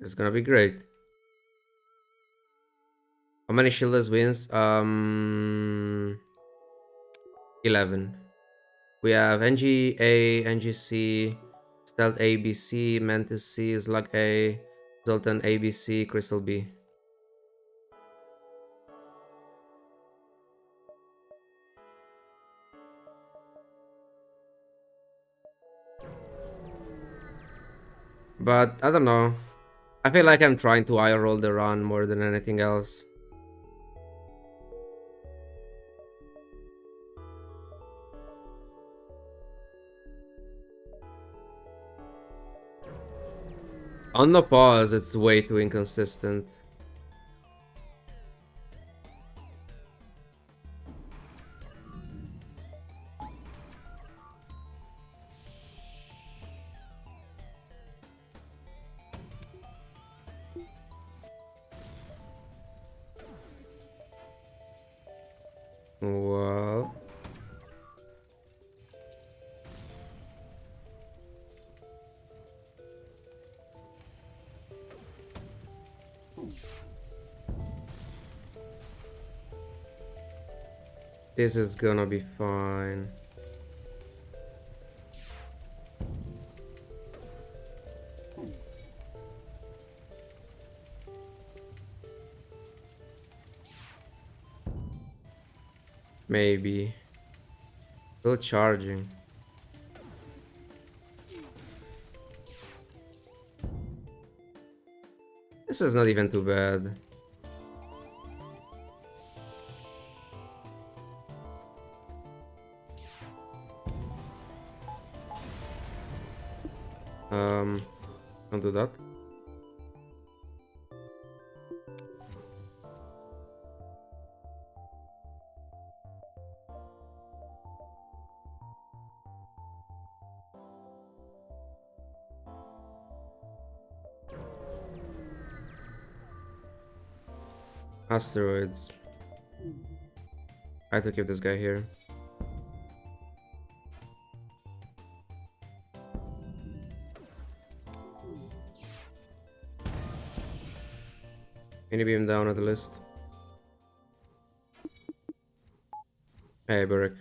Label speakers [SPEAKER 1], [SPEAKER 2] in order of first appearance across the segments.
[SPEAKER 1] It's gonna be great. How many Shieldless wins? 11. We have NG A, NG C, Stealth A, B, C, Mantis C, Slug A, Zoltan A, B, C, Crystal B. But I don't know. I feel like I'm trying to eye roll the run more than anything else. On the pause, it's way too inconsistent. Well, this is gonna be fine. Maybe. Still charging. This is not even too bad. Don't do that. Asteroids. I have to keep this guy here. Can you beam down at the list? Hey, Burek.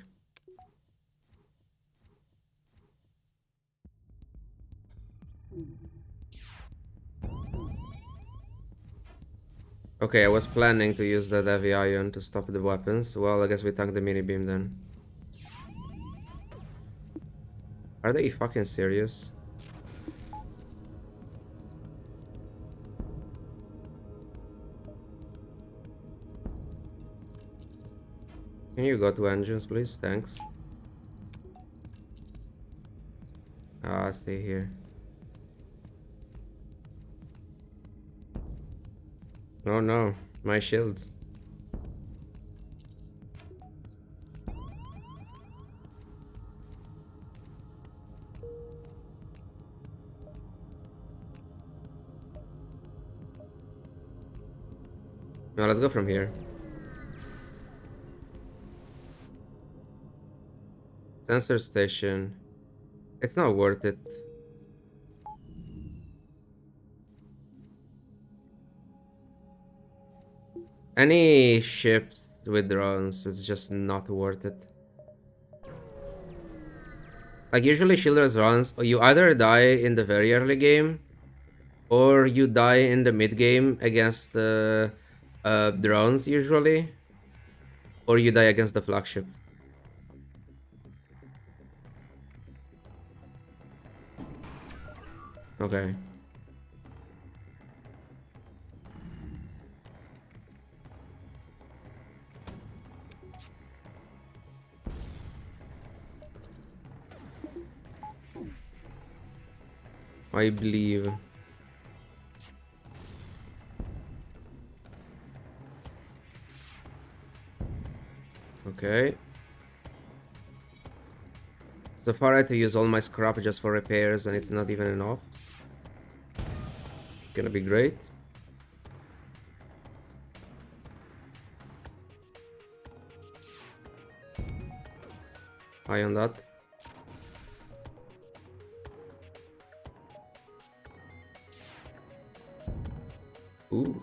[SPEAKER 1] Okay, I was planning to use that heavy ion to stop the weapons. Well, I guess we tank the mini beam then. Are they fucking serious? Can you go to engines, please? Thanks. Ah, stay here. Oh no, my shields. No, let's go from here. Sensor station. It's not worth it. Any ship with drones is just not worth it. Like usually Shielders runs, you either die in the very early game, or you die in the mid game against the drones usually, or you die against the flagship. Okay. I believe. Okay. So far I had to use all my scrap just for repairs and it's not even enough. Gonna be great. Eye on that. Ooh.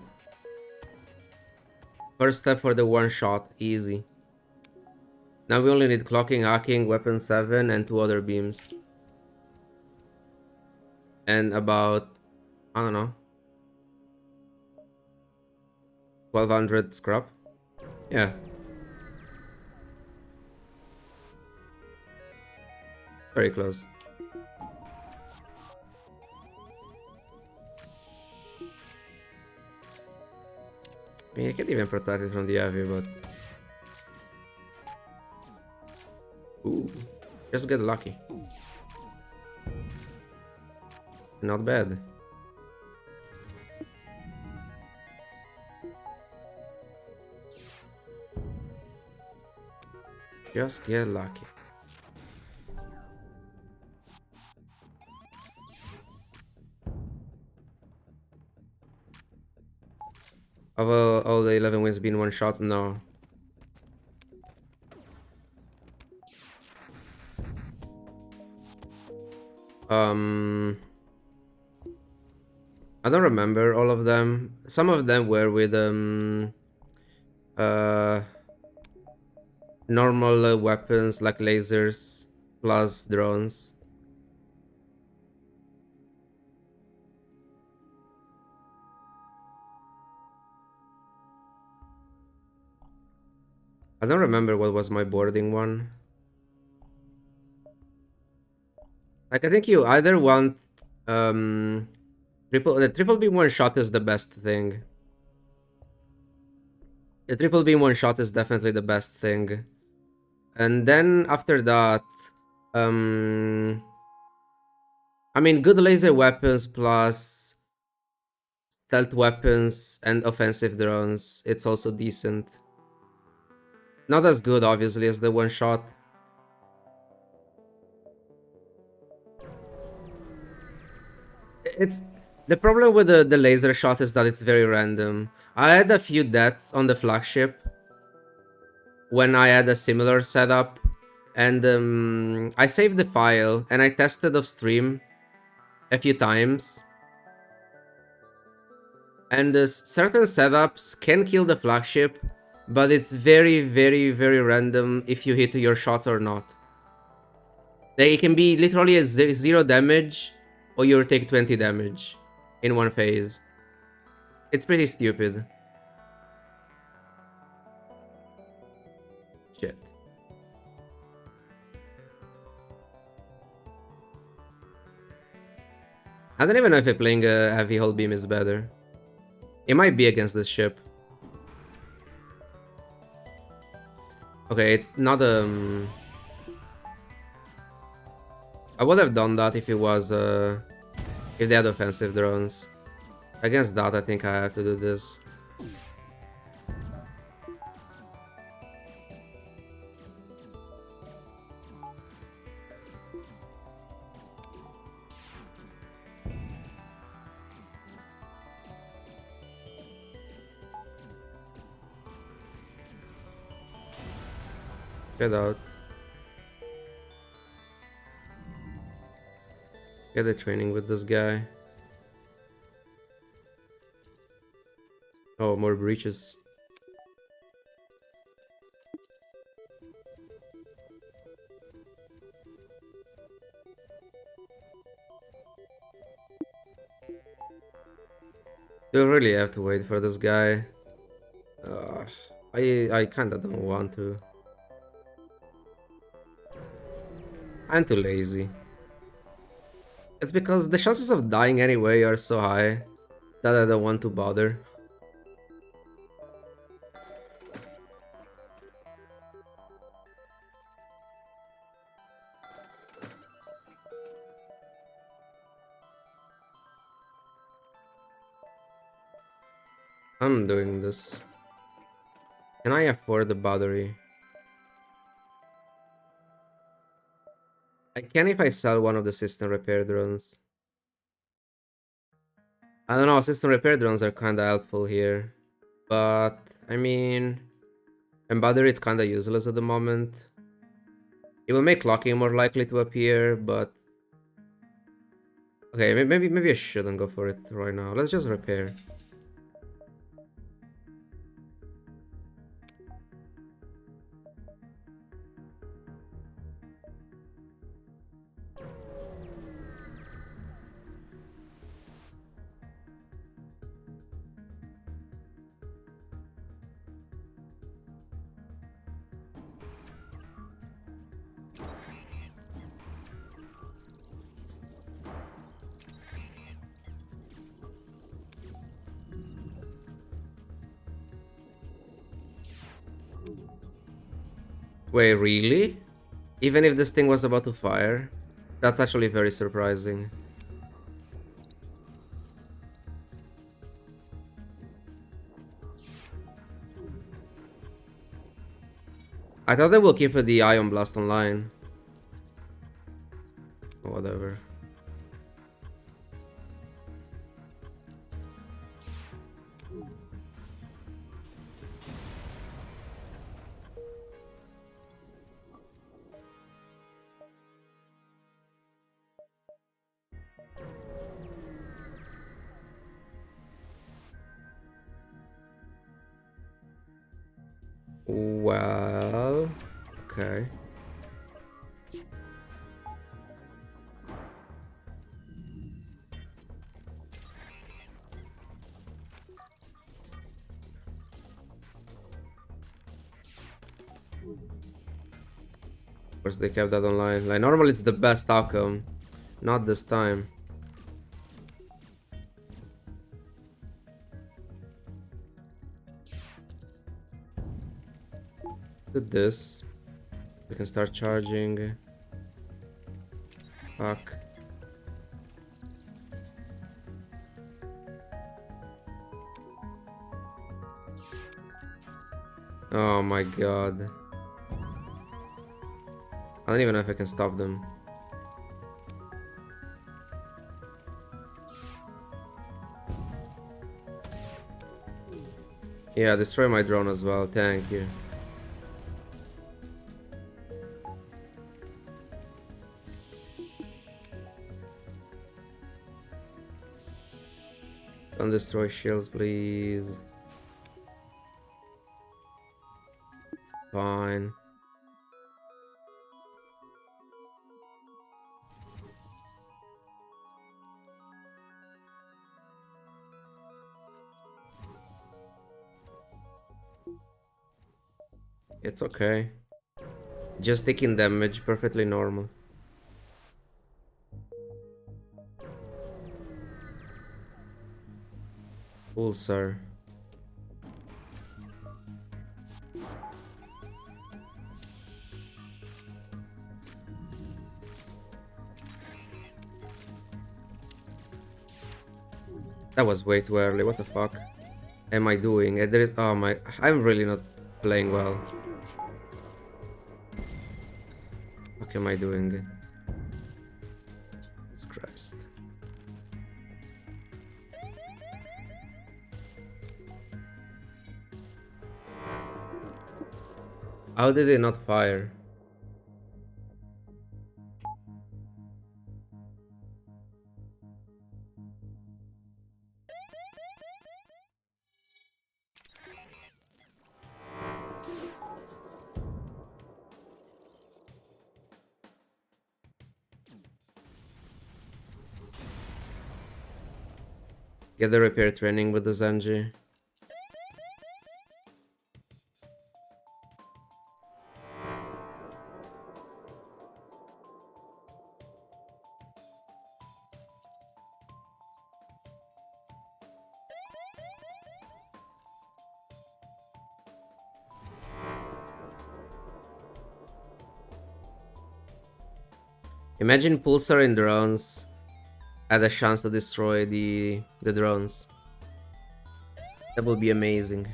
[SPEAKER 1] First step for the one shot, easy. Now we only need clocking, hacking, weapon 7, and 2 other beams. And about, I don't know, 1200 scrap. Yeah. Very close. I mean, I can't even protect it from the heavy, but... Ooh. Just get lucky. Not bad. Just get lucky. Have all the 11 wins been one shot? No. I don't remember all of them. Some of them were with uh normal weapons like lasers plus drones. I don't remember what was my boarding one. Like, I think you either want the triple beam one shot is the best thing. The triple beam one shot is definitely the best thing. And then after that, I mean, good laser weapons plus stealth weapons and offensive drones, it's also decent. Not as good, obviously, as the one shot. It's the problem with the laser shot is that it's very random. I had a few deaths on the flagship when I had a similar setup, and I saved the file and I tested off stream a few times. And certain setups can kill the flagship, but it's very, very, very random if you hit your shots or not. They can be literally a 0 damage, or you'll take 20 damage in one phase. It's pretty stupid. Shit. I don't even know if playing a heavy hull beam is better. It might be against this ship. Okay, it's not I would have done that if it was if they had offensive drones. Against that, I think I have to do this. Get out. Get the training with this guy. Oh, more breaches. Do I really have to wait for this guy? I kinda don't want to. I'm too lazy. It's because the chances of dying anyway are so high that I don't want to bother. I'm doing this. Can I afford the battery? I can if I sell one of the system repair drones. I don't know, system repair drones are kinda helpful here. But, I mean... And battery is kinda useless at the moment. It will make locking more likely to appear, but... Okay, maybe I shouldn't go for it right now. Let's just repair. Wait, really? Even if this thing was about to fire? That's actually very surprising. I thought they will keep the Ion Blast online. Whatever. Well, okay. Of course they kept that online. Like normally it's the best outcome. Not this time. Did this. We can start charging. Fuck. Oh my god. I don't even know if I can stop them. Yeah, destroy my drone as well, thank you. Don't destroy shields, please. It's fine. It's okay. Just taking damage, perfectly normal. Pulsar. That was way too early, what the fuck am I doing? There is, oh my, I'm really not playing well. What am I doing? Jesus Christ. How did it not fire? Get the repair training with the Zenji. Imagine Pulsar and drones had a chance to destroy the drones. That would be amazing.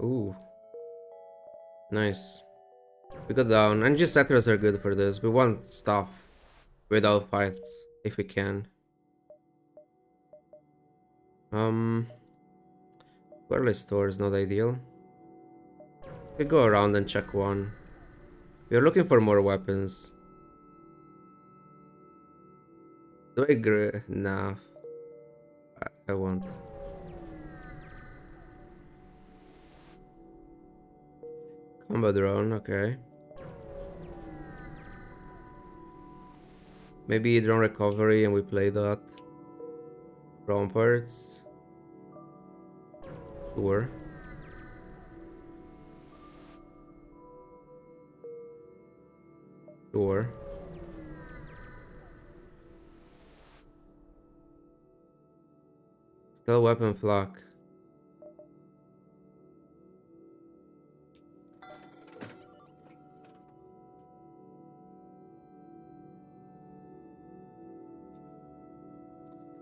[SPEAKER 1] Ooh. Nice. We got down. And just sectors are good for this. We want stuff without fights if we can. Early store is not ideal. We go around and check one. We are looking for more weapons. Do I agree? Nah. I won't. Combat drone, okay. Maybe drone recovery and we play that. Drone parts. Sure. Sure. Still weapon flock.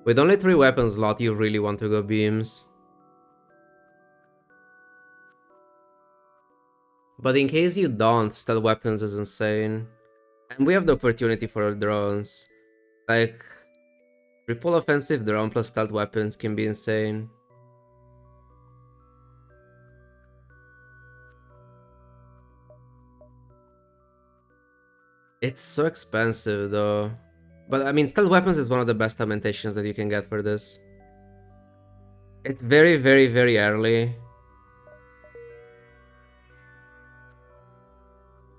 [SPEAKER 1] With only 3 weapons slot, you really want to go beams. But in case you don't, stealth weapons is insane. And we have the opportunity for drones. Like, triple offensive drone plus stealth weapons can be insane. It's so expensive though. But I mean, stealth weapons is one of the best augmentations that you can get for this. It's very, very, very early.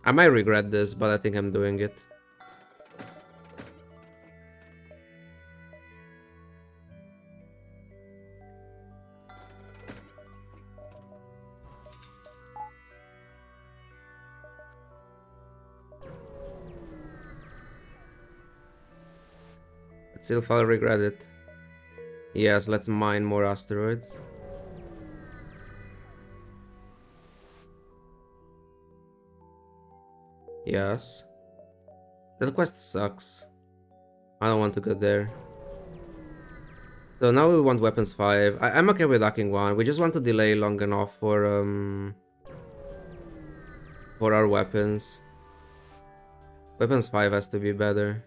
[SPEAKER 1] I might regret this, but I think I'm doing it. Still, if I'll regret it. Yes, let's mine more asteroids. Yes. That quest sucks. I don't want to go there. So now we want weapons 5. I'm okay with hacking 1. We just want to delay long enough for our weapons. Weapons 5 has to be better.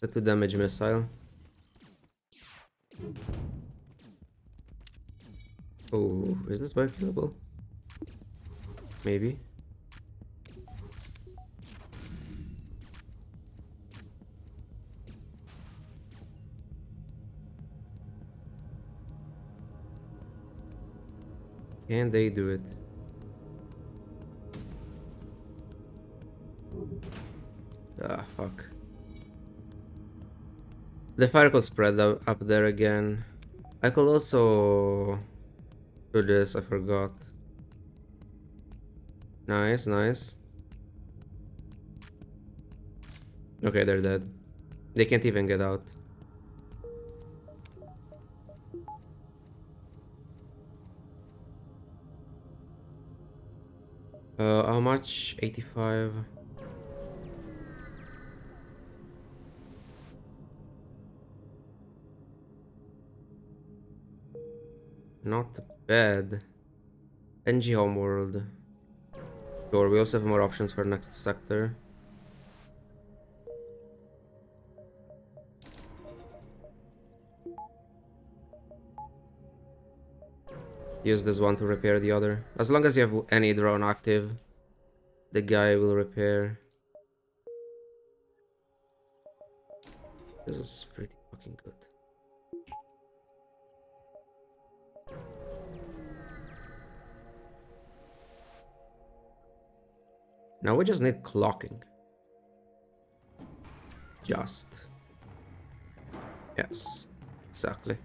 [SPEAKER 1] The 2 damage missile. Oh, is this bike killable? Maybe. Can they do it? Ah, fuck. The fire could spread up there again. I could also do this, I forgot. Nice, nice. Okay, they're dead. They can't even get out. How much? 85. Not bad. Engi Homeworld. Sure, we also have more options for next sector. Use this one to repair the other. As long as you have any drone active, the guy will repair. This is pretty fucking good. Now we just need clocking. Just. Yes, exactly.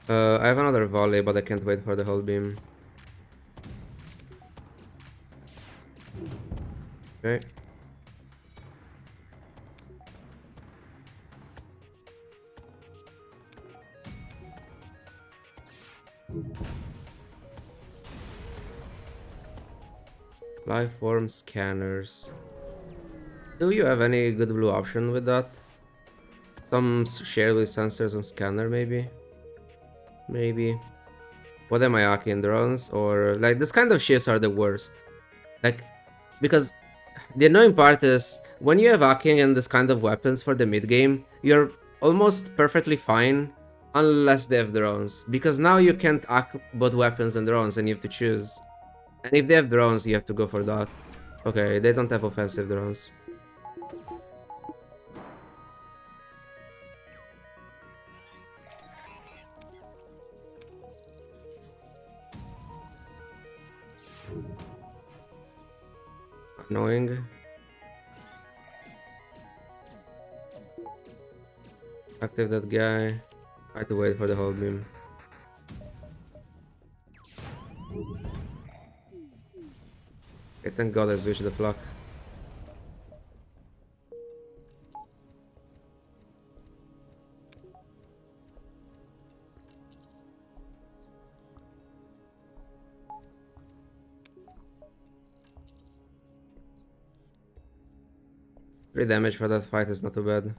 [SPEAKER 1] I have another volley, but I can't wait for the whole beam. Okay. Life form scanners. Do you have any good blue option with that? Some shared with sensors and scanner, maybe? Maybe. What am I hacking? Drones? Or like this kind of shifts are the worst. Like, because the annoying part is when you have hacking and this kind of weapons for the mid game, you're almost perfectly fine unless they have drones. Because now you can't hack both weapons and drones and you have to choose. And if they have drones, you have to go for that. Okay, they don't have offensive drones. Annoying. Active that guy. I had to wait for the whole beam. Okay, thank god I switched the clock. 3 damage for that fight is not too bad.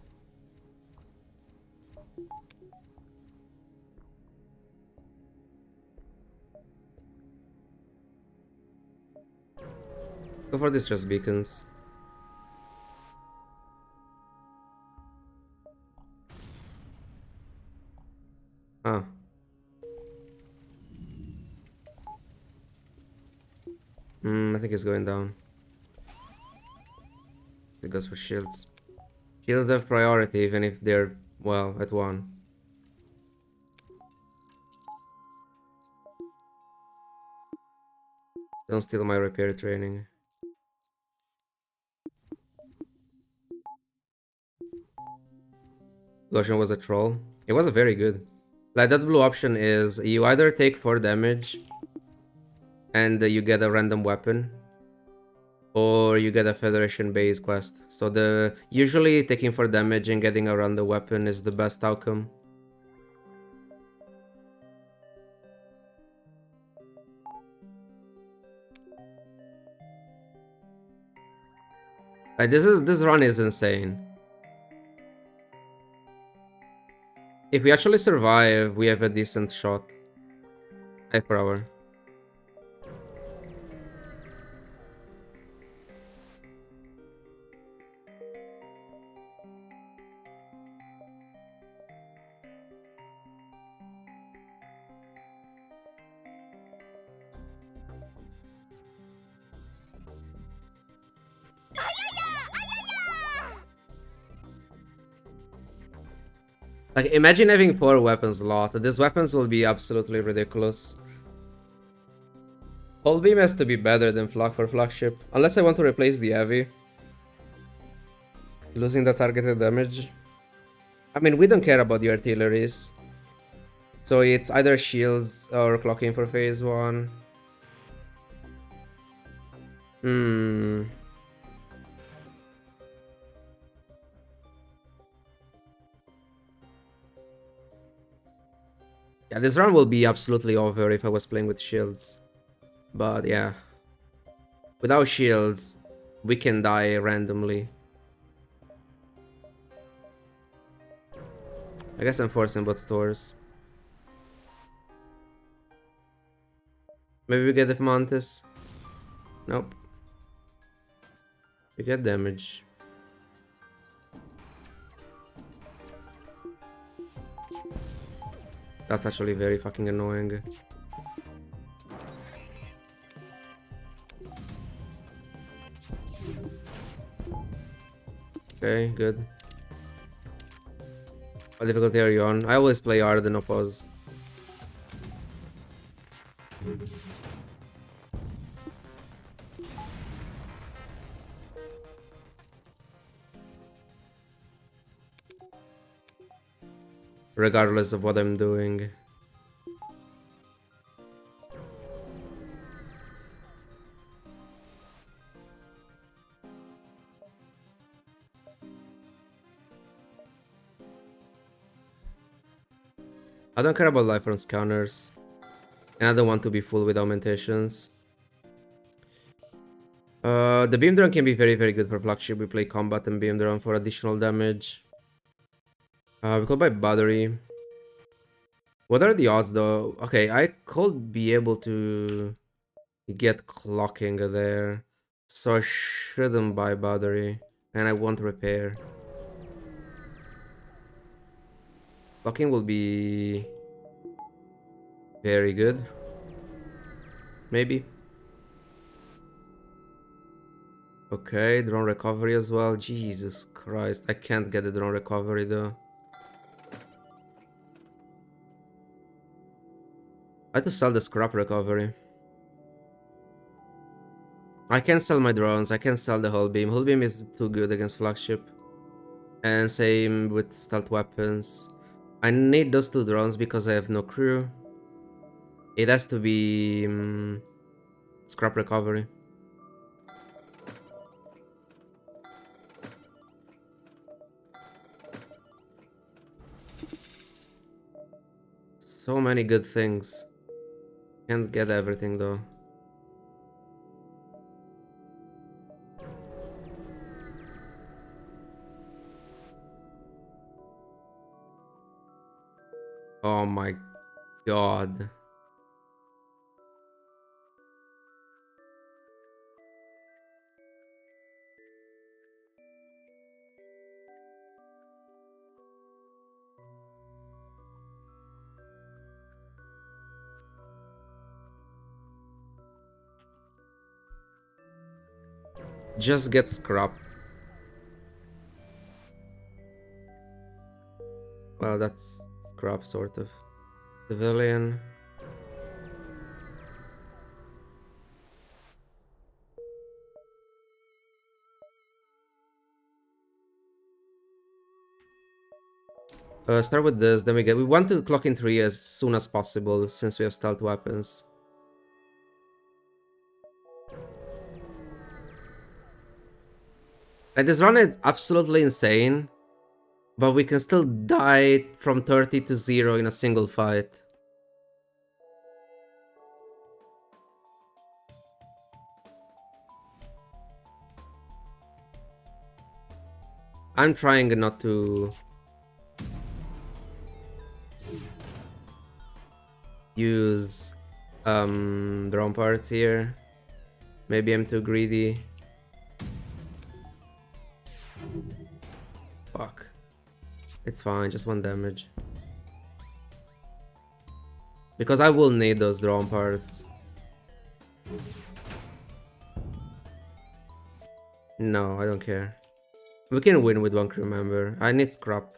[SPEAKER 1] Go for distress beacons. Ah. I think it's going down. So it goes for shields. Shields have priority even if they're, well, at 1. Don't steal my repair training. Lotion was a troll. It was a very good. Like, that blue option is you either take 4 damage and you get a random weapon, or you get a Federation base quest. So the usually taking 4 damage and getting a random weapon is the best outcome. Like, this run is insane. If we actually survive, we have a decent shot. 5 per hour. Like, imagine having 4 weapons slot. These weapons will be absolutely ridiculous. Whole beam has to be better than flak for flagship. Unless I want to replace the heavy. Losing the targeted damage. I mean, we don't care about the artilleries. So it's either shields or clocking for phase 1. Yeah, this run will be absolutely over if I was playing with shields. But yeah. Without shields, we can die randomly. I guess I'm forcing both stores. Maybe we get the Mantis. Nope. We get damage. That's actually very fucking annoying. Okay, good. What difficulty are you on? I always play hard and oppose. Regardless of what I'm doing. I don't care about life on scanners. And I don't want to be full with augmentations. The beam drone can be very, very good for flagship. We play combat and beam drone for additional damage. We could buy battery. What are the odds though? Okay, I could be able to get clocking there. So I shouldn't buy battery. And I want repair. Clocking will be very good. Maybe. Okay, drone recovery as well. Jesus Christ, I can't get the drone recovery though. I have to sell the scrap recovery. I can sell my drones. I can sell the hull beam. Hull beam is too good against flagship. And same with stealth weapons. I need those two drones because I have no crew. It has to be scrap recovery. So many good things. Can't get everything though. Oh my god. Just get scrap. Well, that's scrap sort of. Civilian. Start with this, then we want to clock in 3 as soon as possible since we have stealth weapons. Like this run is absolutely insane, but we can still die from 30 to 0 in a single fight. I'm trying not to use drone parts here. Maybe I'm too greedy. Fuck. It's fine, just 1 damage. Because I will need those drone parts. No, I don't care. We can win with 1 crew member. I need scrap.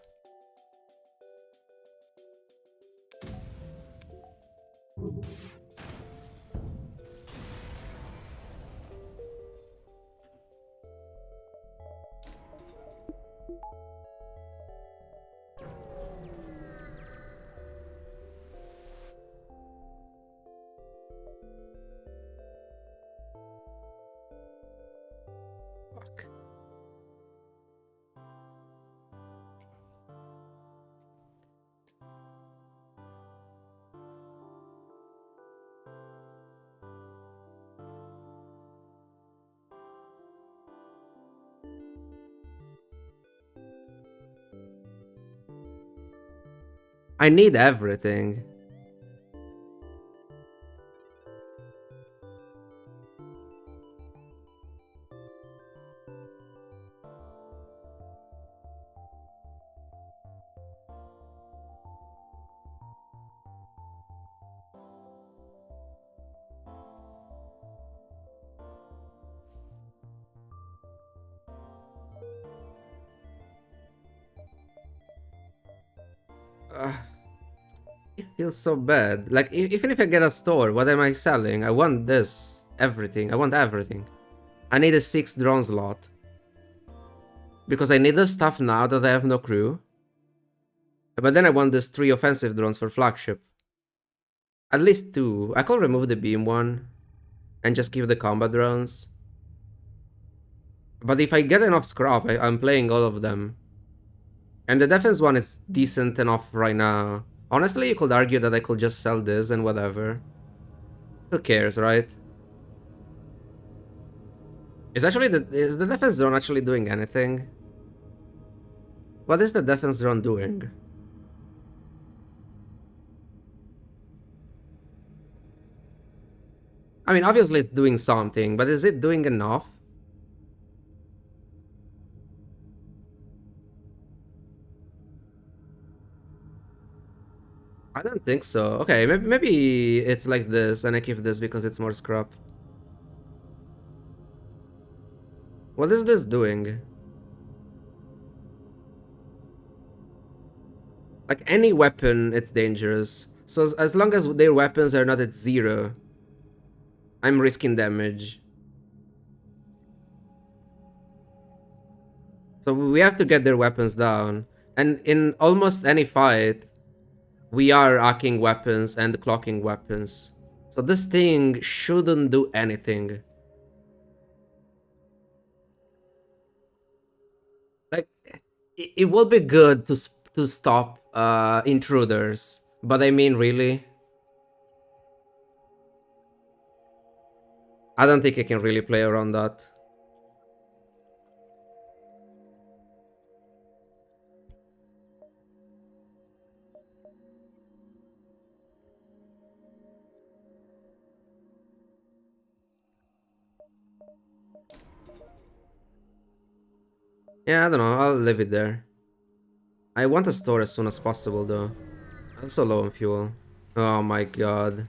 [SPEAKER 1] Fuck. I need everything. It feels so bad. Like, even if I get a store, what am I selling? I want this. Everything. I want everything. I need a 6 drone slot. Because I need the stuff now that I have no crew. But then I want this 3 offensive drones for flagship. At least 2. I could remove the beam one. And just give the combat drones. But if I get enough scrap, I'm playing all of them. And the defense one is decent enough right now. Honestly, you could argue that I could just sell this and whatever. Who cares, right? Is the defense drone actually doing anything? What is the defense drone doing? I mean, obviously it's doing something, but is it doing enough? I don't think so. Okay, maybe it's like this, and I keep this because it's more scrap. What is this doing? Like any weapon, it's dangerous. So as long as their weapons are not at 0, I'm risking damage. So we have to get their weapons down. And in almost any fight, we are hacking weapons and clocking weapons. So this thing shouldn't do anything. Like, it will be good to stop intruders. But I mean, really? I don't think I can really play around that. Yeah, I don't know. I'll leave it there. I want to store as soon as possible, though. I'm so low on fuel. Oh my god.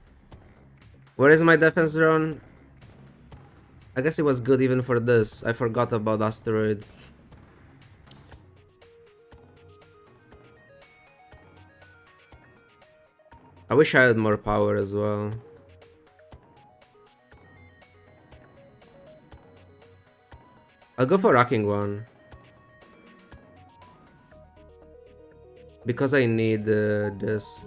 [SPEAKER 1] Where is my defense drone? I guess it was good even for this. I forgot about asteroids. I wish I had more power as well. I'll go for rocking one. Because I need this.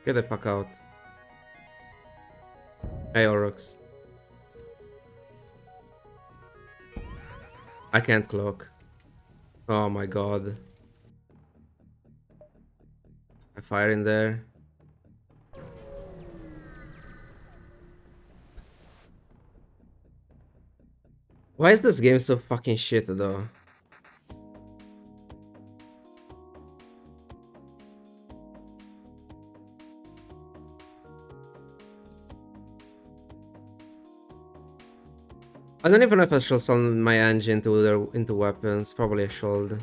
[SPEAKER 1] Get the fuck out. Hey, Orox. I can't cloak. Oh my god. I fire in there. Why is this game so fucking shit though? I don't even know if I should summon my engine into weapons. Probably I should.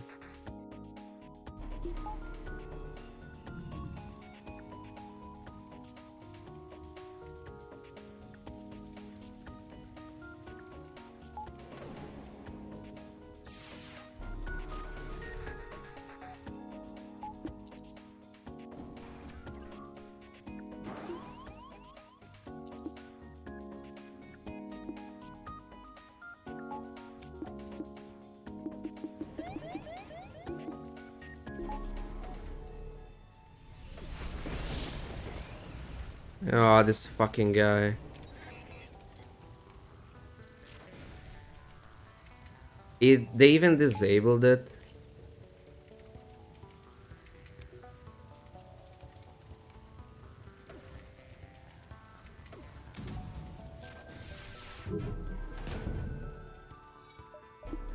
[SPEAKER 1] Oh, this fucking guy. They even disabled it.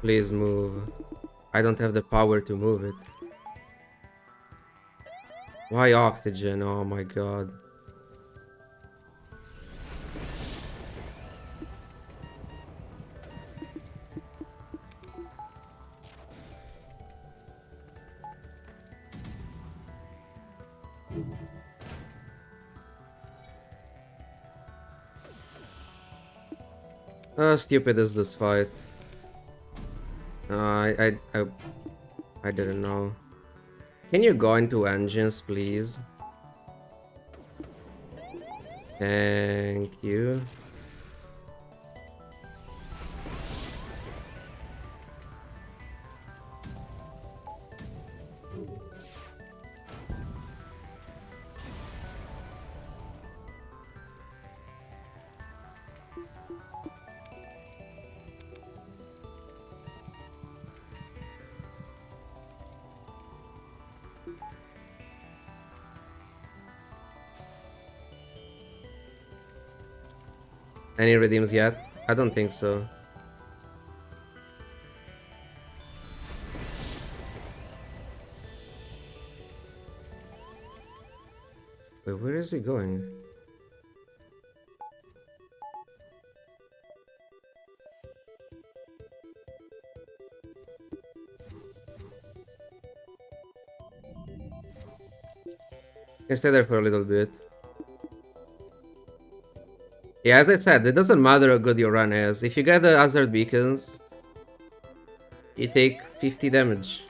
[SPEAKER 1] Please move. I don't have the power to move it. Why oxygen? Oh my god. How stupid is this fight? I didn't know. Can you go into engines, please? Thank you. Any redeems yet? I don't think so. Wait, where is he going? Can stay there for a little bit. Yeah, as I said, it doesn't matter how good your run is. If you get the answered beacons, you take 50 damage.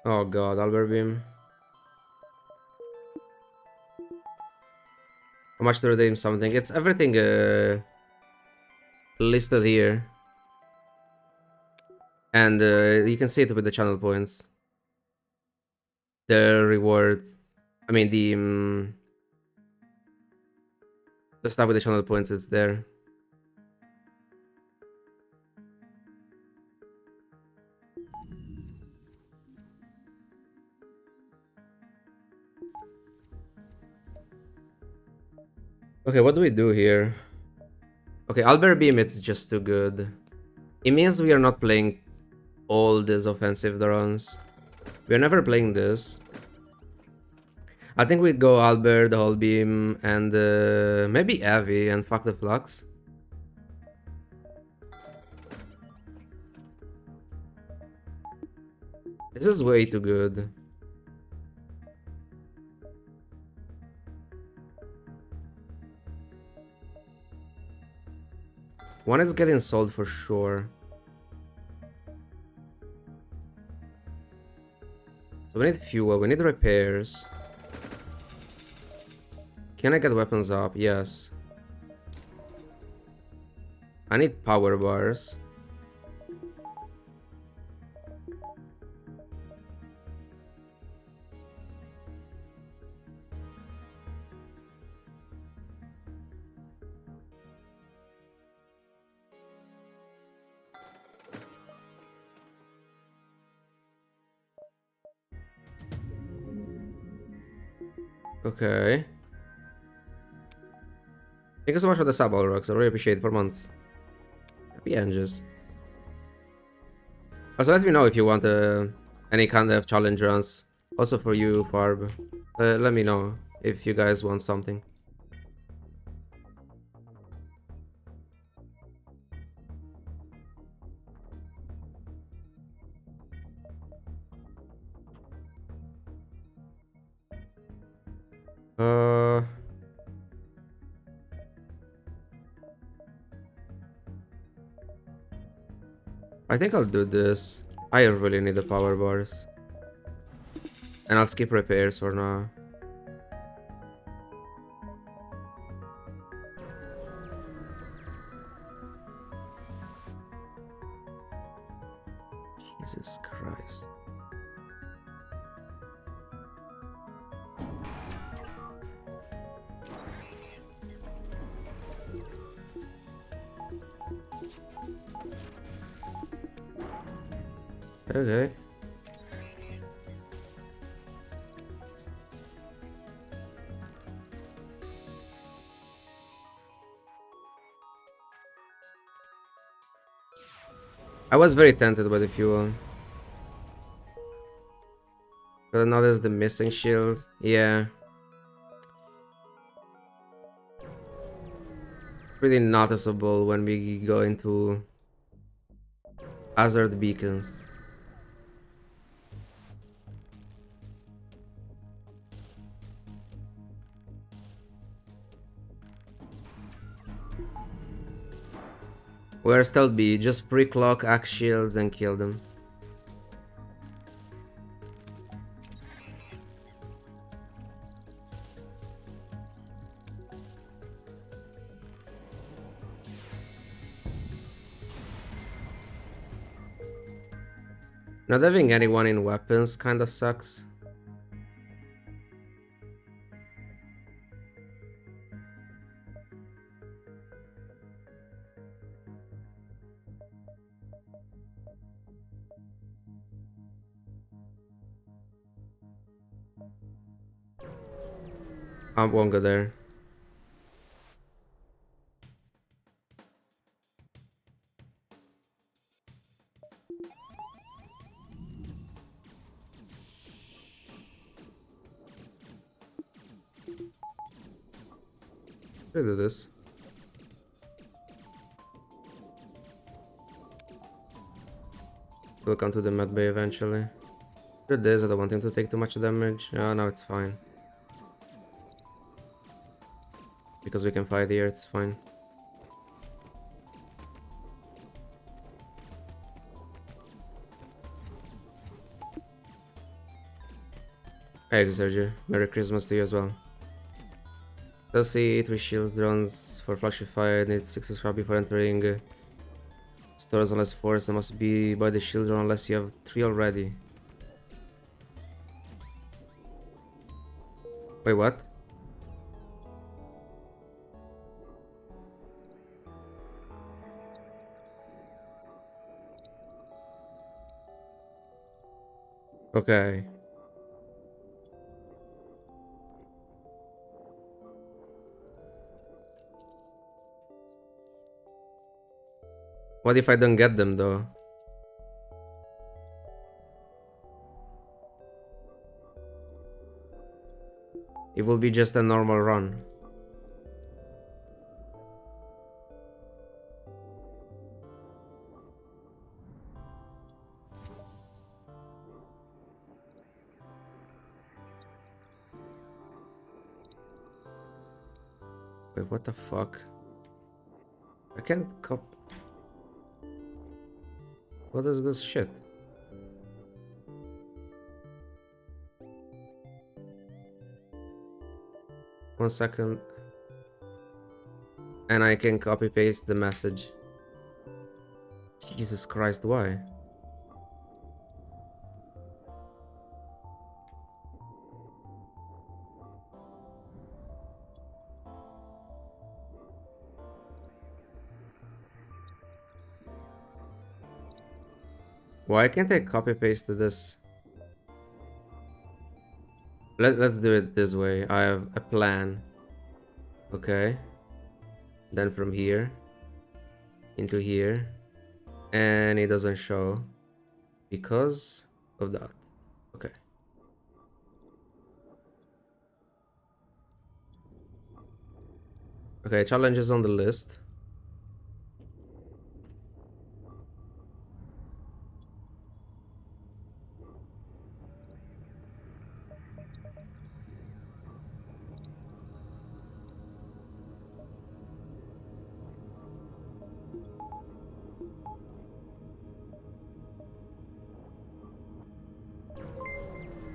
[SPEAKER 1] Oh god, Albert Beam. How much to redeem something? It's everything listed here. And you can see it with the channel points. The reward. I mean, the stuff with the channel points, it's there. Okay, what do we do here? Okay, Albert Beam, it's just too good. It means we are not playing all these offensive drones. We're never playing this. I think we'd go Albert, the whole beam, and maybe Avi and fuck the Flux. This is way too good. One is getting sold for sure. So we need fuel, we need repairs. Can I get weapons up? Yes. I need power bars. Okay. Thank you so much for the sub, Alrox. I really appreciate it for months. Happy Anges. Also, let me know if you want any kind of challenge runs. Also for you, Farb. Let me know if you guys want something. I think I'll do this. I really need the power bars. And I'll skip repairs for now. Jesus Christ. Okay. I was very tempted by the fuel. But now there's the missing shield. Yeah. Pretty noticeable when we go into hazard beacons. We're still B, just pre-clock axe shields and kill them. Not having anyone in weapons kinda sucks. I won't go there. Should do this. We'll come to the med bay eventually. Do this, I don't want him to take too much damage. Oh, no, it's fine. Because we can fight here, it's fine. Hey, Sergio. Merry Christmas to you as well. Let's see, 3 shields, drones for flashified, need 6 extra before entering. Stores unless forced, and must be by the shield drone unless you have 3 already. Wait, what? Okay. What if I don't get them though? It will be just a normal run. Wait, what the fuck? I can't cop. What is this shit? One second. And I can copy paste the message. Jesus Christ, why? Why can't I copy paste this? Let's do it this way. I have a plan. Okay. Then from here into here. And it doesn't show because of that. Okay. Okay, challenges on the list.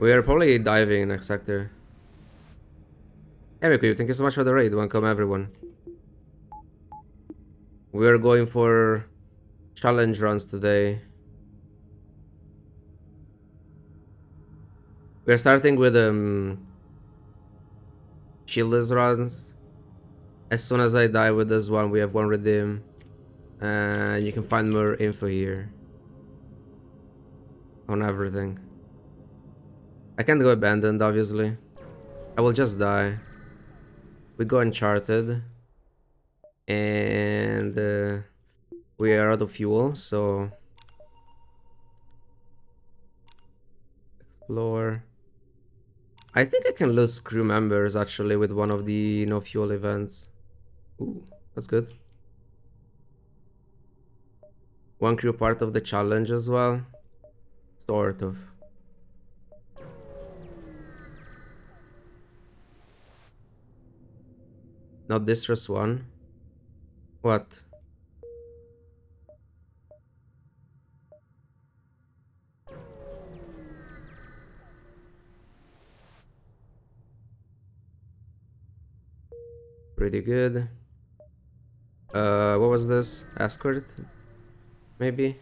[SPEAKER 1] We are probably diving next sector. Hey, Miku, thank you so much for the raid. Welcome, everyone. We are going for challenge runs today. We're starting with shieldless runs. As soon as I die with this one, we have 1 redeem. And you can find more info here. On everything. I can't go abandoned, obviously. I will just die. We go uncharted. And we are out of fuel, so... Explore. I think I can lose crew members, actually, with one of the no fuel events. Ooh, that's good. 1 crew part of the challenge as well. Sort of. Not distress 1. What? Pretty good. What was this? Escort? Maybe?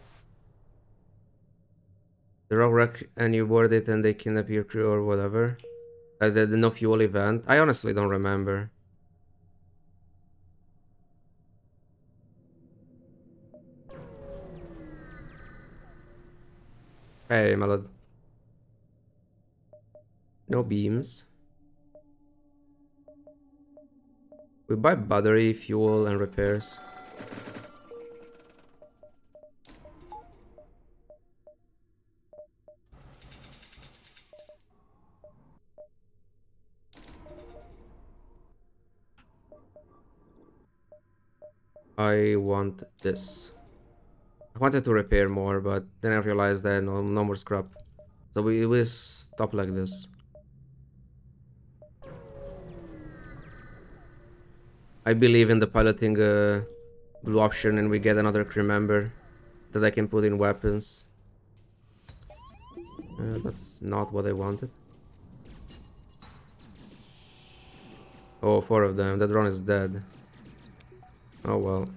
[SPEAKER 1] The rock wreck and you board it and they kidnap your crew or whatever. The no fuel event. I honestly don't remember. Hey, Melod. No beams. We buy battery, fuel, and repairs. I want this. I wanted to repair more, but then I realized that no more scrap. So we stop like this. I believe in the piloting blue option, and we get another crew member that I can put in weapons. That's not what I wanted. Oh, four of them. The drone is dead. Oh well.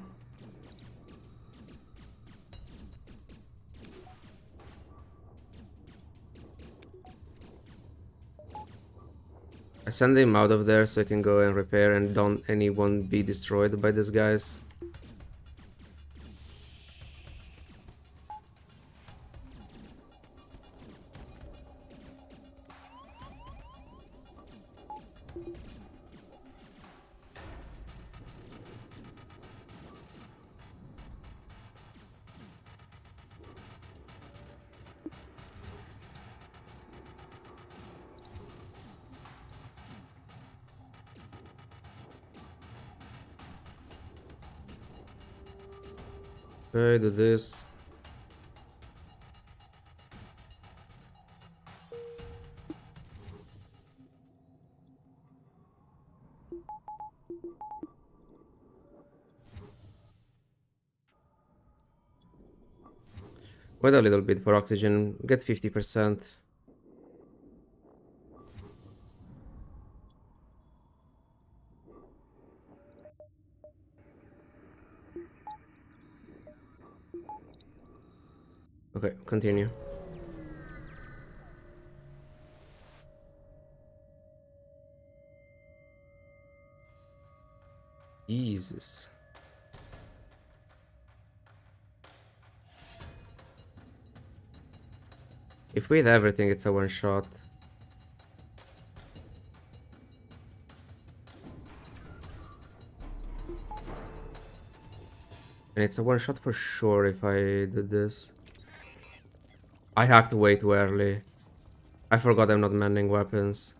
[SPEAKER 1] I send him out of there so I can go and repair and don't anyone be destroyed by these guys. Okay, do this. Wait a little bit for oxygen. Get 50%. Okay, continue. Jesus. If we hit everything, it's a one shot. And it's a one shot for sure if I do this. I hacked way too early. I forgot I'm not manning weapons.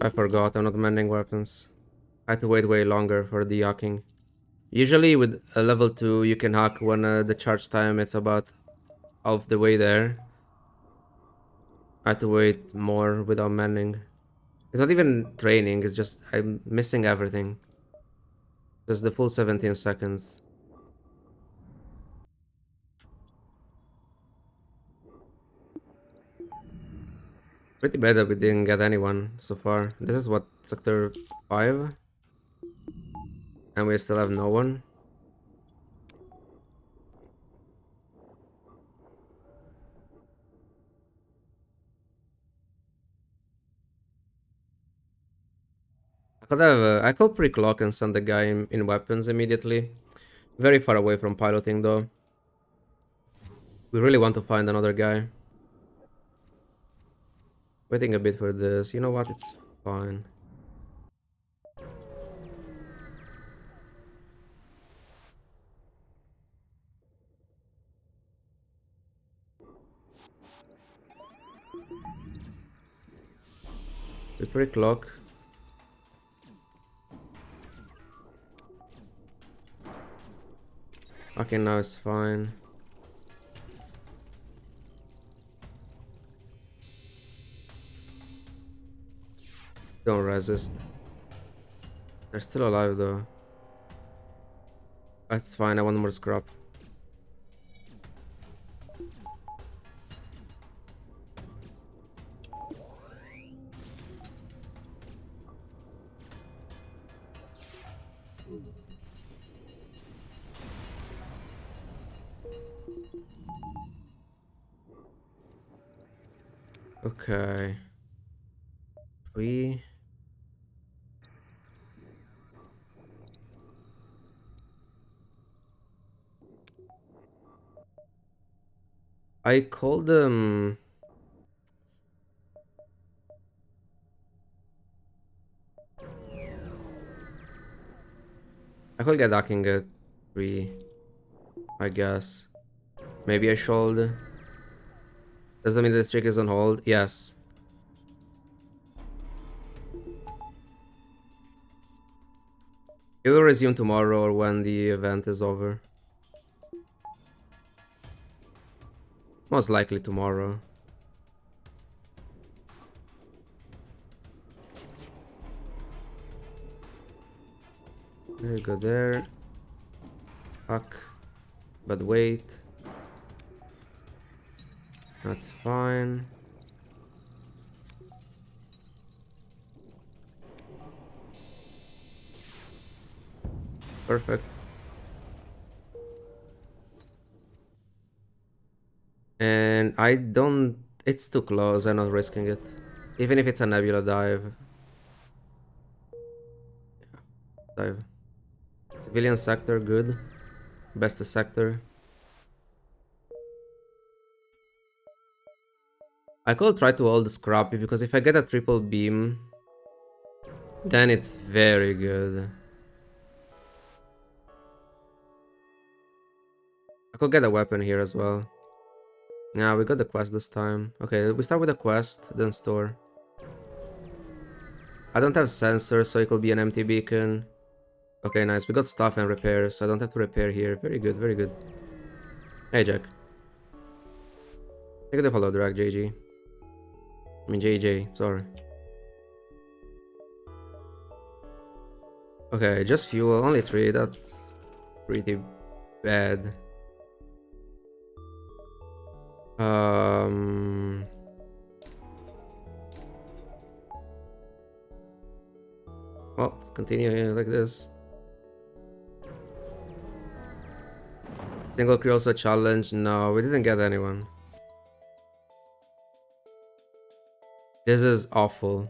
[SPEAKER 1] I forgot I'm not manning weapons. I had to wait way longer for the hacking. Usually with a level 2 you can hack when the charge time is about half the way there. I had to wait more without manning. It's not even training, it's just I'm missing everything. Just the full 17 seconds. Pretty bad that we didn't get anyone so far. This is what, sector 5? And we still have no one? I could pre-clock and send the guy in weapons immediately. Very far away from piloting though. We really want to find another guy. Waiting a bit for this. You know what? It's fine. We pre-clock. Okay, now it's fine. Don't resist. They're still alive though. That's fine, I want more scrap. Okay. We... I called them. I could get hacking at 3, I guess. Maybe I should. Does that mean the streak is on hold? Yes. It will resume tomorrow or when the event is over. Most likely tomorrow. There you go there. Fuck. But wait. That's fine. Perfect. And I don't... It's too close, I'm not risking it. Even if it's a Nebula dive. Dive. Civilian sector, good. Best sector. I could try to hold Scrappy because if I get a triple beam, then it's very good. I could get a weapon here as well. Yeah, we got the quest this time. Okay, we start with the quest, then store. I don't have sensors, so it could be an empty beacon. Okay, nice. We got stuff and repairs, so I don't have to repair here. Very good, very good. Hey, Jack. Take the follow drag, JG. I mean, JJ, sorry. Okay, just fuel, only 3, that's pretty bad. Well, let's continue like this. Single crew also challenge? No, we didn't get anyone. This is awful.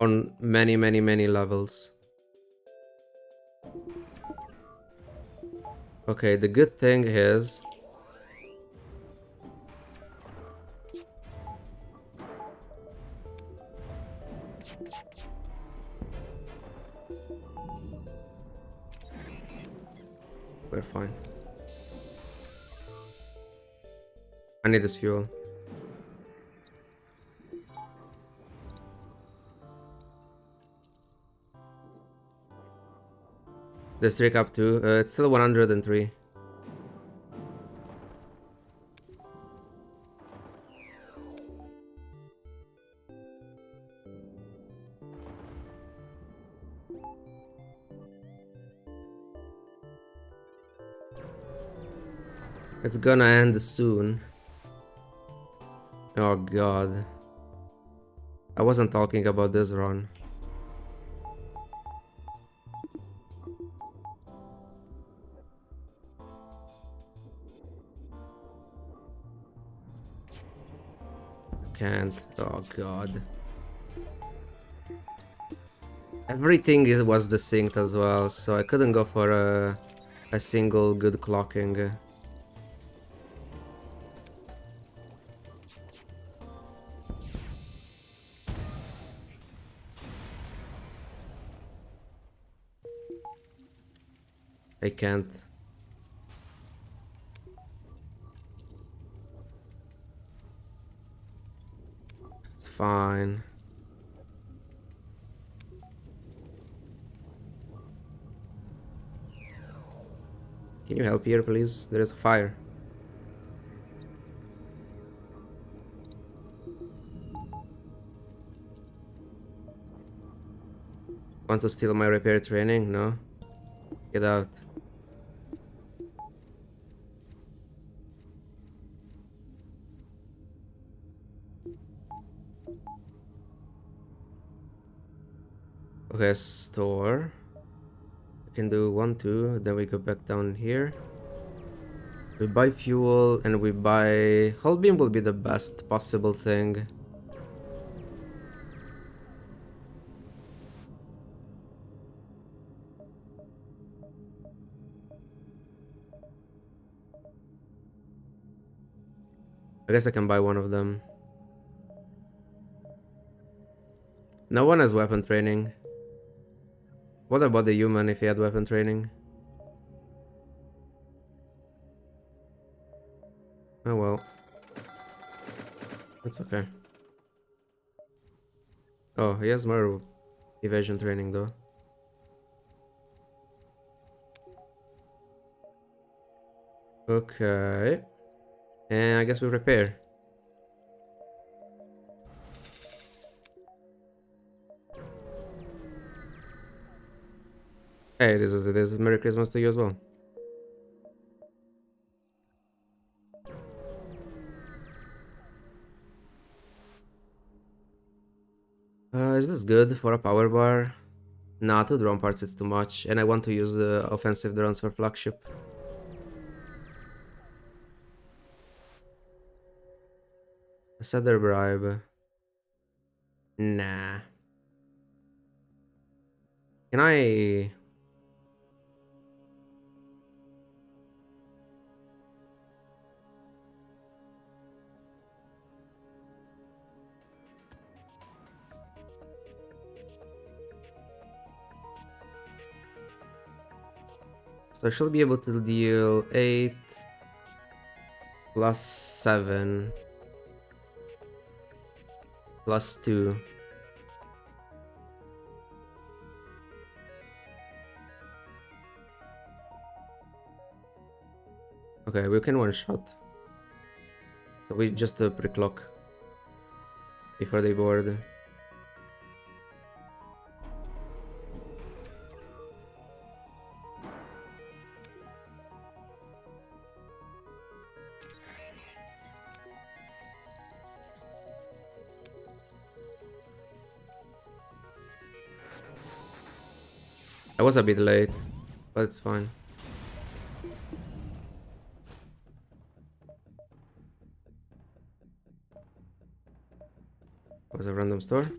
[SPEAKER 1] On many, many, many levels. Okay, the good thing is... We're fine. I need this fuel. This rig up too. It's still 103. It's gonna end soon. Oh god. I wasn't talking about this run. Can't. Oh god. Everything was desynced as well, so I couldn't go for a single good clocking. I can't. It's fine. Can you help here, please? There is a fire. Want to steal my repair training? No? Get out. Okay, store. I can do 1, 2, then we go back down here. We buy fuel and we buy... Hull beam will be the best possible thing. I guess I can buy one of them. No one has weapon training. What about the human if he had weapon training? Oh well. It's okay. Oh, he has more evasion training though. Okay. And I guess we repair. Hey, this is Merry Christmas to you as well. Is this good for a power bar? Nah, 2 drone parts is too much, and I want to use the offensive drones for flagship. A Setter bribe. Nah. Can I... So I should be able to deal 8 plus 7 plus 2. Okay, we can one shot. So we just pre-clock before they board. I was a bit late, but it's fine. It was a random store.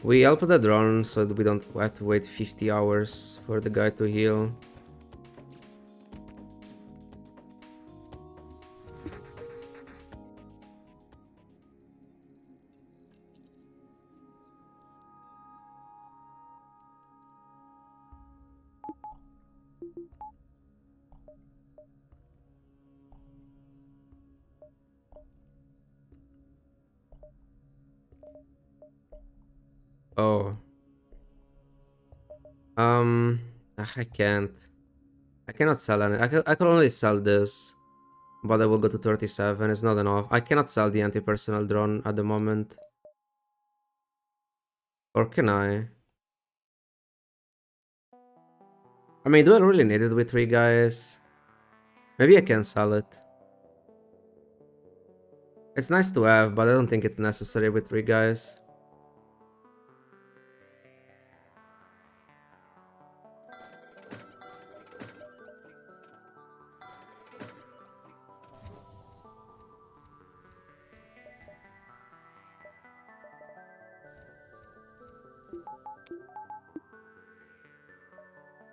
[SPEAKER 1] We help the drone so that we don't have to wait 50 hours for the guy to heal. Oh. I can't. I cannot sell any. I can only sell this, but I will go to 37. It's not enough. I cannot sell the anti-personnel drone at the moment. Or can I? I mean, do I really need it with 3 guys? Maybe I can sell it. It's nice to have, but I don't think it's necessary with 3 guys.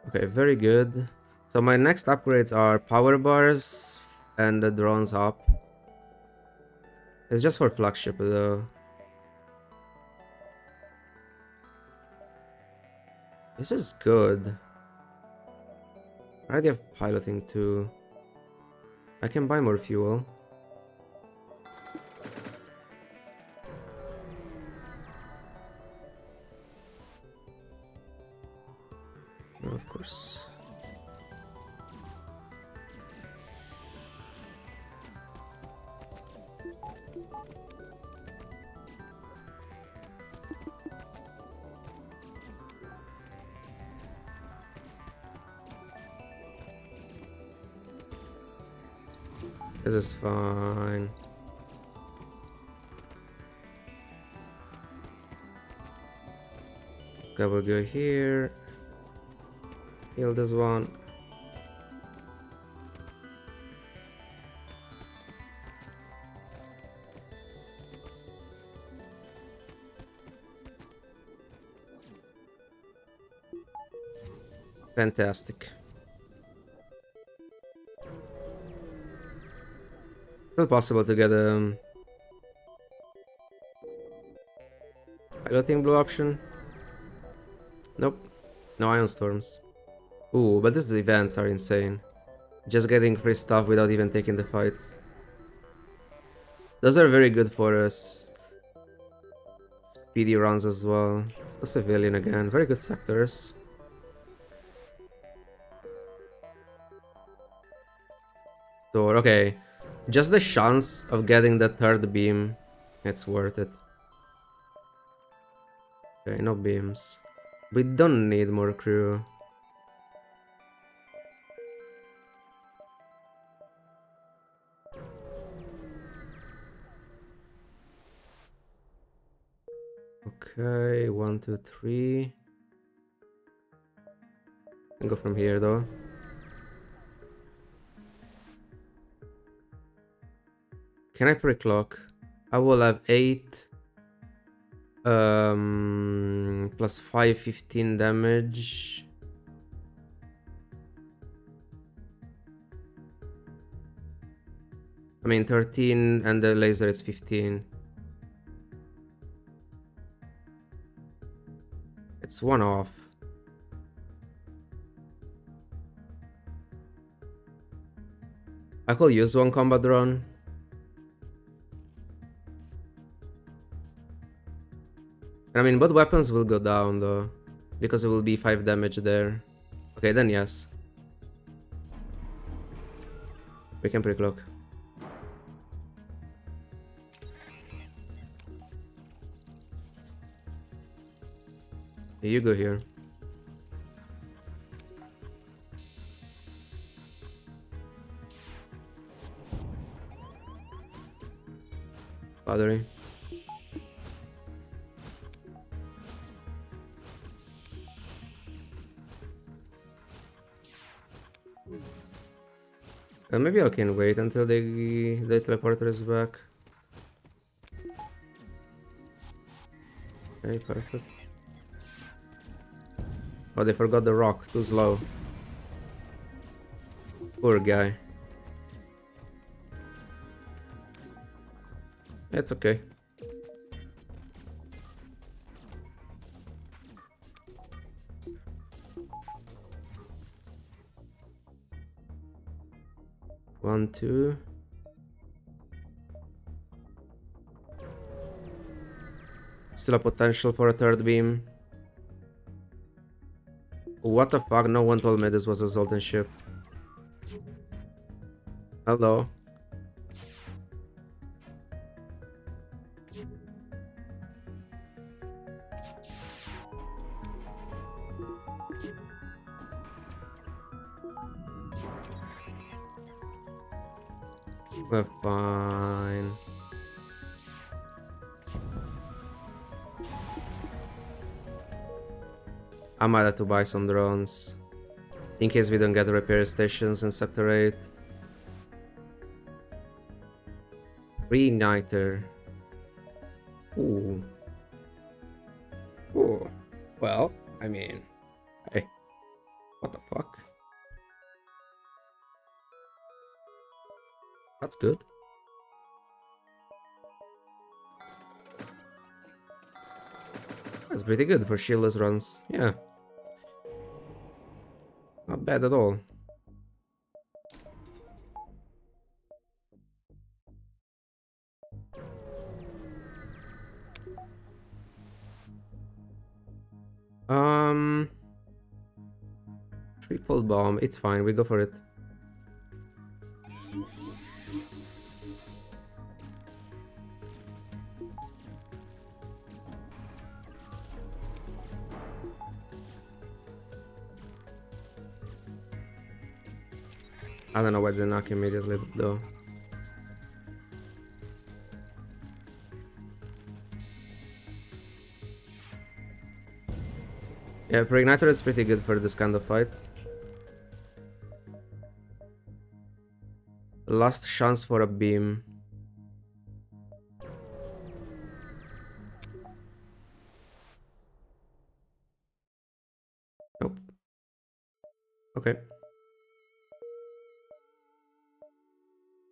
[SPEAKER 1] Okay, very good. So my next upgrades are power bars and the drones up. It's just for flagship though. This is good. I already have piloting too. I can buy more fuel. No, of course. This is fine. This guy will go here. Heal this one. Fantastic. Still possible to get a piloting blue option. Nope. No ion storms. Ooh, but these events are insane. Just getting free stuff without even taking the fights. Those are very good for us. Speedy runs as well. It's a civilian again. Very good sectors. Store. Okay. Just the chance of getting the third beam. It's worth it. Okay, no beams. We don't need more crew. Okay, 1, 2, 3. Can go from here though. Can I pre-clock? I will have 8 plus 5, 15 damage. I mean 13 and the laser is 15. It's 1 off. I could use 1 combat drone. I mean, both weapons will go down though, because it will be 5 damage there. Okay, then yes. We can pre-clock. You go here. Battery. Maybe I can wait until the teleporter is back. Okay, perfect. Oh, they forgot the rock. Too slow. Poor guy. It's okay. One, two. Still a potential for a third beam. What the fuck? No one told me this was a Zoltan ship. Hello. We're fine. I might have to buy some drones in case we don't get repair stations in Sector 8. Reigniter. Ooh. Ooh. Well, I mean, hey, what the fuck? That's good. That's pretty good for shieldless runs. Yeah. Not bad at all. Triple bomb. It's fine. We go for it. I don't know why they knock immediately though. Yeah, Preigniter is pretty good for this kind of fights. Last chance for a beam. Nope. Okay.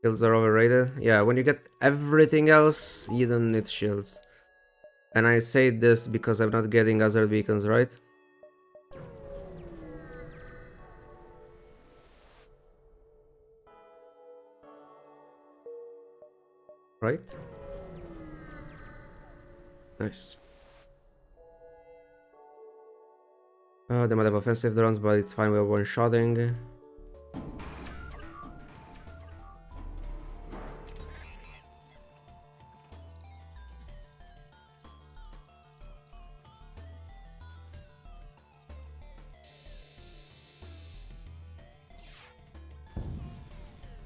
[SPEAKER 1] Shields are overrated. Yeah, when you get everything else, you don't need shields. And I say this because I'm not getting other beacons, right? Right? Nice. They might have offensive drones, but it's fine, we're one-shotting.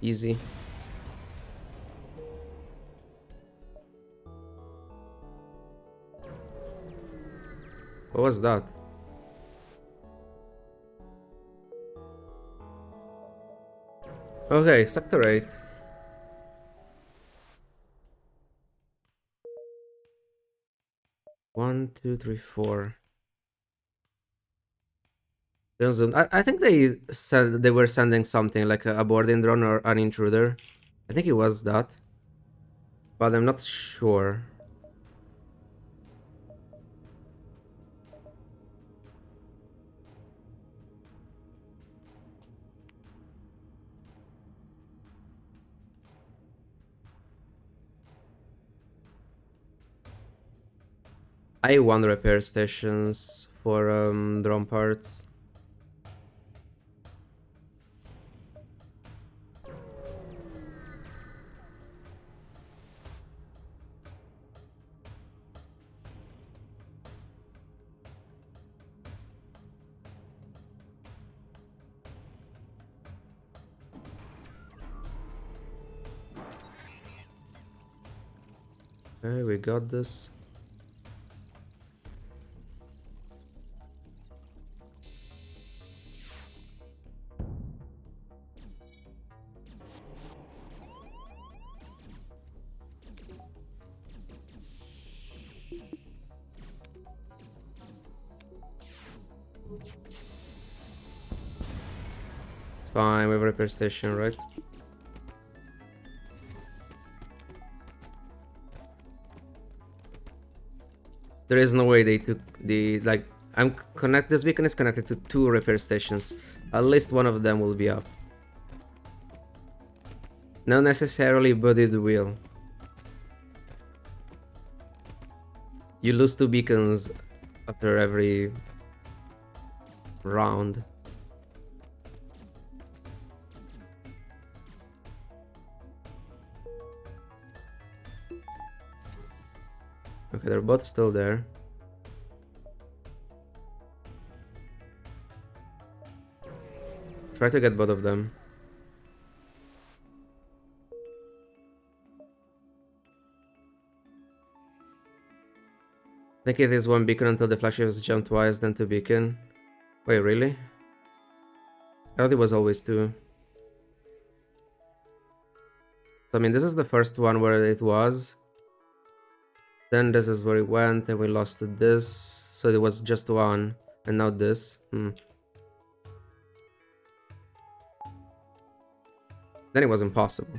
[SPEAKER 1] Easy. What was that? Okay, sector 8. One, two, three, four. I think they said they were sending something like a boarding drone or an intruder. I think it was that, but I'm not sure. I want repair stations for drone parts. Okay, we got this. It's fine, we have a repair station, right? There is no way they took the, like, this beacon is connected to 2 repair stations. At least one of them will be up. Not necessarily, but it will. You lose 2 beacons after every round. Okay, they're both still there. Try to get both of them. I think it is 1 beacon until the flashes jump twice, then 2 beacon. Wait, really? I thought it was always 2. So I mean, this is the first one where it was. Then this is where it went, and we lost this. So it was just 1, and now this. Then it was impossible.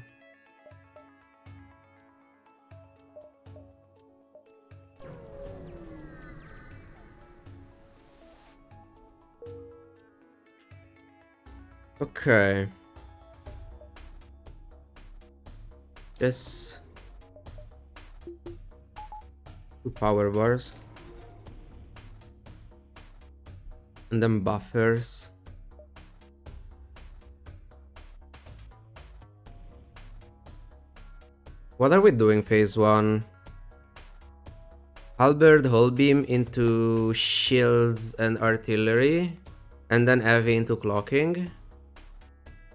[SPEAKER 1] Okay. This. 2 power bars. And then buffers. What are we doing phase 1? Halberd, hull beam into shields and artillery. And then heavy into clocking.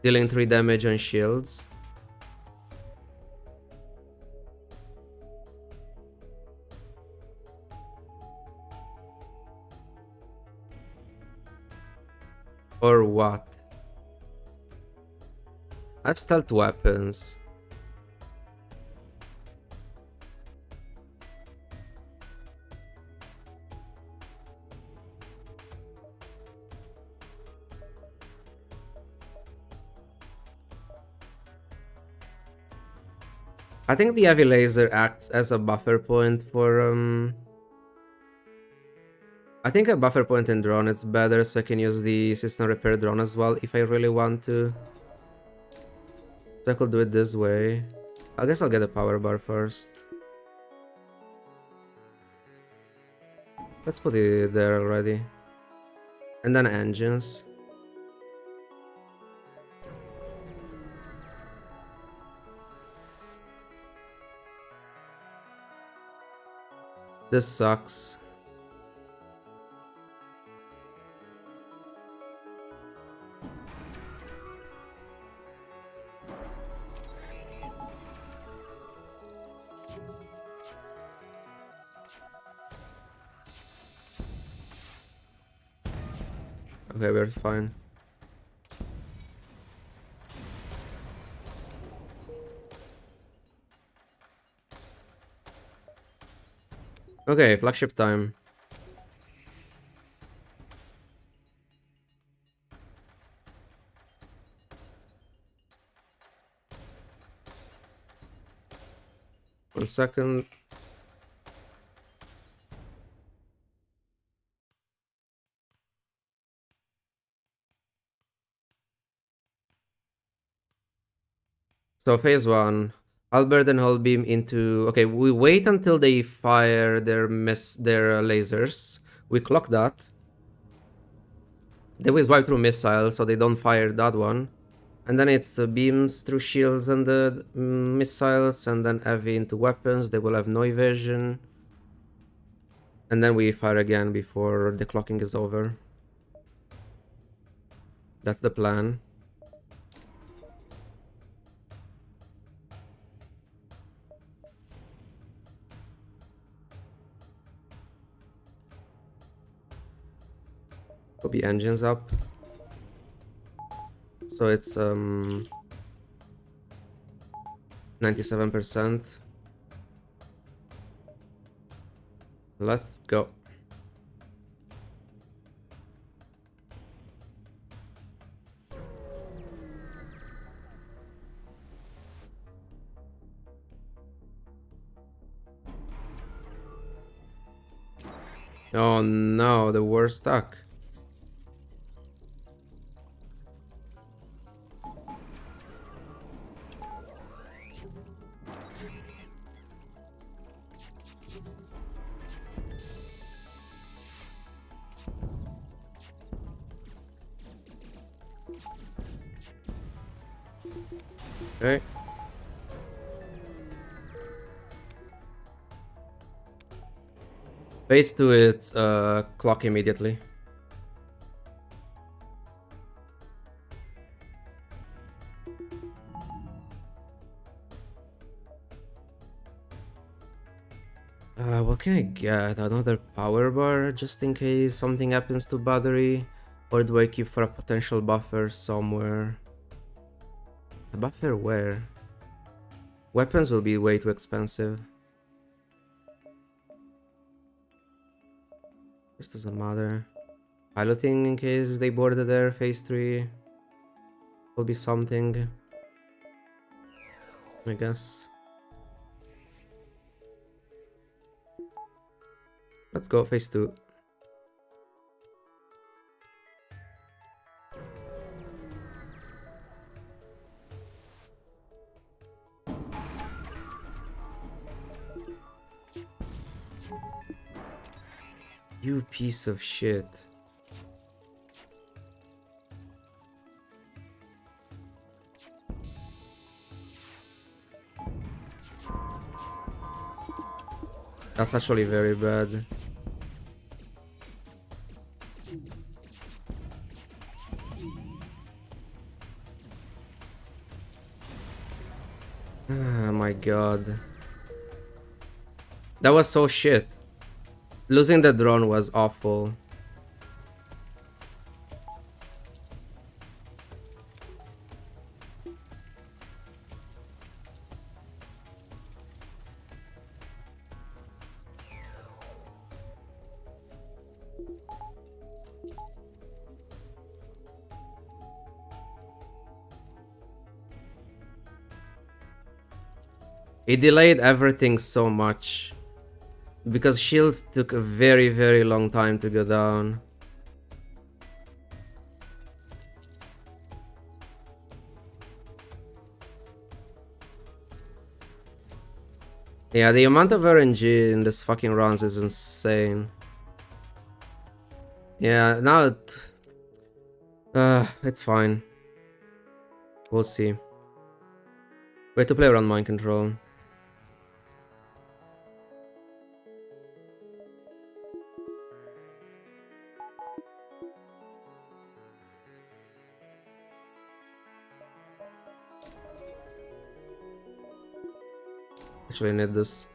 [SPEAKER 1] Dealing 3 damage on shields. Or what? I have stealth weapons. I think the heavy laser acts as a buffer point for I think a buffer point in drone is better, so I can use the system repair drone as well if I really want to. So I could do it this way. I guess I'll get a power bar first. Let's put it there already. And then engines. This sucks. Okay, we're fine. Okay, flagship time. One second. So phase one, Albert and Hull beam into. Okay, we wait until they fire their lasers. We clock that. They will swipe through missiles, so they don't fire that one. And then it's beams through shields and the missiles, and then heavy into weapons. They will have no evasion. And then we fire again before the clocking is over. That's the plan. Will be engines up. So it's 97%. Let's go. Oh no, the war's stuck. Okay. Phase 2 is clock immediately. What can I get? Another power bar just in case something happens to battery? Or do I keep for a potential buffer somewhere? A buffer where? Weapons will be way too expensive. This doesn't matter. Piloting in case they boarded there, phase 3 will be something, I guess. Let's go, phase 2. You piece of shit. That's actually very bad. Oh my god. That was so shit. Losing the drone was awful. It delayed everything so much because shields took a very, very long time to go down. Yeah, the amount of RNG in this fucking rounds is insane. Yeah, now it's fine. We'll see. We have to play around mind control. Actually, I need this.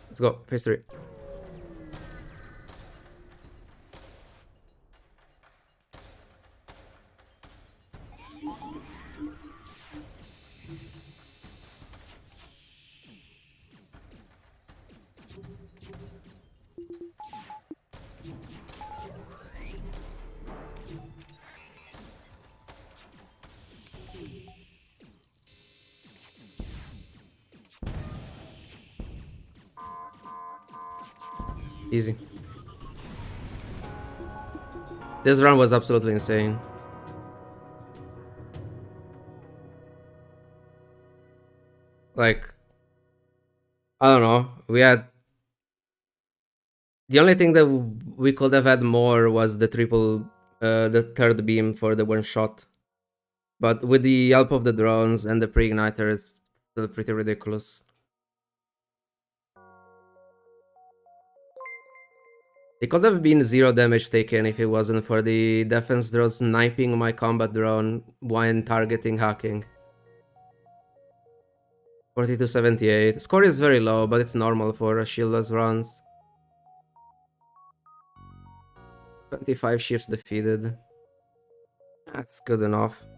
[SPEAKER 1] Let's go. Phase 3. Easy. This run was absolutely insane. Like, I don't know. We had the only thing that we could have had more was the third beam for the one shot. But with the help of the drones and the pre-igniter, it's still pretty ridiculous. It could have been 0 damage taken if it wasn't for the defense drone sniping my combat drone when targeting hacking. 4278. Score is very low, but it's normal for shieldless runs. 25 ships defeated. That's good enough.